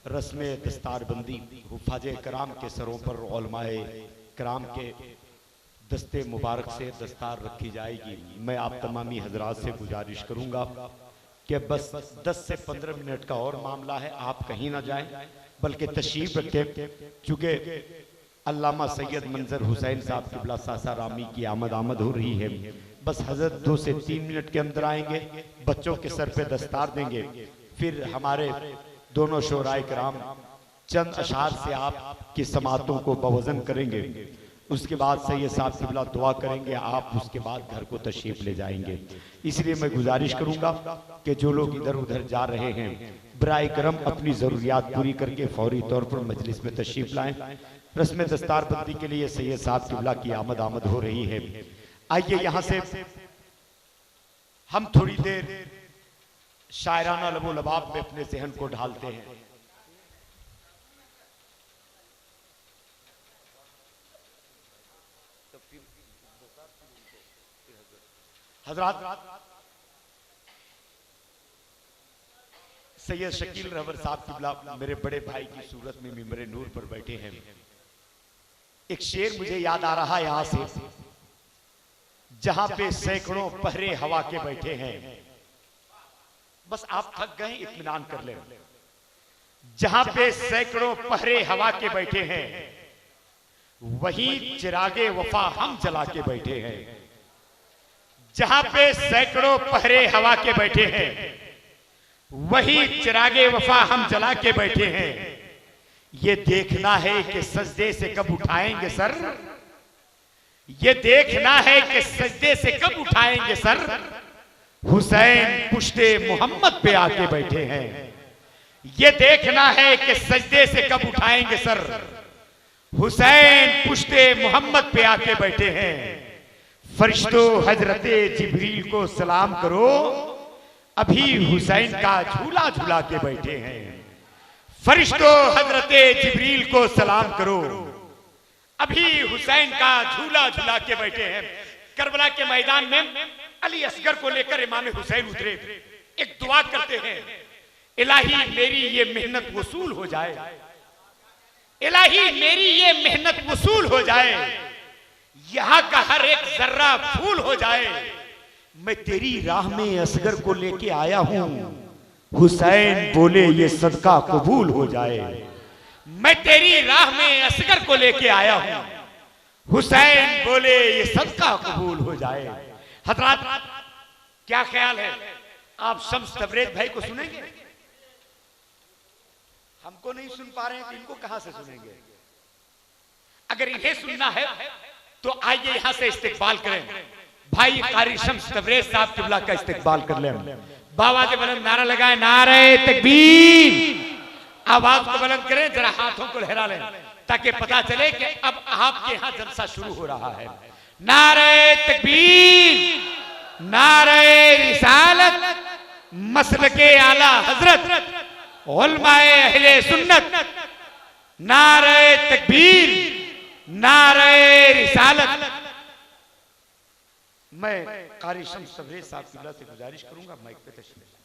रस्म दस्तारबंदी हुफ़ाज़ कराम के सरों पर उलमाए कराम के दस्ते मुबारक से दस्तार रखी जाएगी। मैं आप तमामी हजरात से गुजारिश करूंगा कि बस 10 से 15 मिनट का और मामला है, आप कहीं ना जाएं बल्कि तशरीफ रखें, चूँकि अल्लामा सैयद मंजर हुसैन साहब क़िबला सासारामी की आमद हो रही है। बस हजरत 2 से 3 मिनट के अंदर आएंगे, बच्चों के सर पे दस्तार देंगे, फिर हमारे दोनों शोराए कराम चंद अशार से आपकी समातों को बवज़न करेंगे। उसके बाद सैयद साहब क़िबला दुआ करेंगे, आप उसके बाद घर को तशरीफ ले जाएंगे। इसलिए मैं गुजारिश करूंगा कि जो लोग इधर उधर जा रहे हैं बराए करम अपनी ज़रूरियात पूरी करके फौरी तौर पर मजलिस में तशरीफ लाएं। रस्म दस्तारबंदी के लिए सैयद साहब क़िबला की आमद हो रही है। आइए यहाँ से हम थोड़ी देर शायराना लबो लबाब में अपने ज़हन को ढालते हैं। हजरात, सैयद शकील रहबर साहब क़िबला मेरे बड़े भाई की सूरत में मिंबरे नूर पर बैठे हैं। एक शेर मुझे याद आ रहा है यहां से, जहां पे सैकड़ों पहरे हवा के बैठे हैं। बस आप थक गए, इत्मीनान कर लें। जहां पे सैकड़ों पहरे हवा के बैठे हैं, वहीं चिरागे वफा हम जला के बैठे हैं। जहां पे सैकड़ों पहरे हवा के बैठे हैं, वही चिरागे वफा हम जला के बैठे हैं। ये देखना है कि सजदे से कब उठाएंगे सर, ये देखना है कि सजदे से कब उठाएंगे सर। हुसैन पुश्ते मोहम्मद पे आके बैठे हैं। ये देखना है कि सजदे से कब उठाएंगे सर। हुसैन पुश्ते मोहम्मद पे आके बैठे हैं। फरिश्तों हजरते जिब्रील को सलाम करो, अभी हुसैन का झूला झूला के बैठे हैं। फरिश्तों हजरते जिब्रील को सलाम करो, अभी हुसैन का झूला झूला के बैठे हैं। करबला के मैदान में अली असगर को लेकर इमाम हुसैन उतरे, एक दुआ करते हैं, इलाही मेरी ये मेहनत वसूल हो जाए, इलाही मेरी ये मेहनत वसूल हो जाए, यहां का हर एक जर्रा फूल हो जाए। मैं तेरी राह में असगर को लेके आया हूं, हुसैन बोले ये सदका कबूल हो जाए। मैं तेरी राह में असगर को लेके आया हूं, हुसैन बोले ये सदका कबूल हो जाए। हजरात, क्या ख्याल है, आप शम्स तबरेज भाई को सुनेंगे? हमको नहीं सुन पा रहे हैं तो इनको कहां से सुनेंगे? अगर इन्हें सुनना है तो आइए यहां से इस्तिकबाल करें, भाई कारी शम्स तबरेज साहब क़िबला का इस्तिकबाल कर लें। बाबा के बुलंद नारा लगाए, नारे तकबीर, आवाज को बुलंद करें, जरा हाथों को लहरा लें ताकि पता चले कि अब आपके यहाँ जलसा शुरू हो रहा है। नारे तकबीर, नारे रिसालत, मसलके आला हजरत, उलमाए अहले सुन्नत। नारे तकबीर, नारे रिसालत। मैं कारी शम्स तबरेज साहब क़िबला से गुजारिश करूंगा, माइक पे तशरीफ।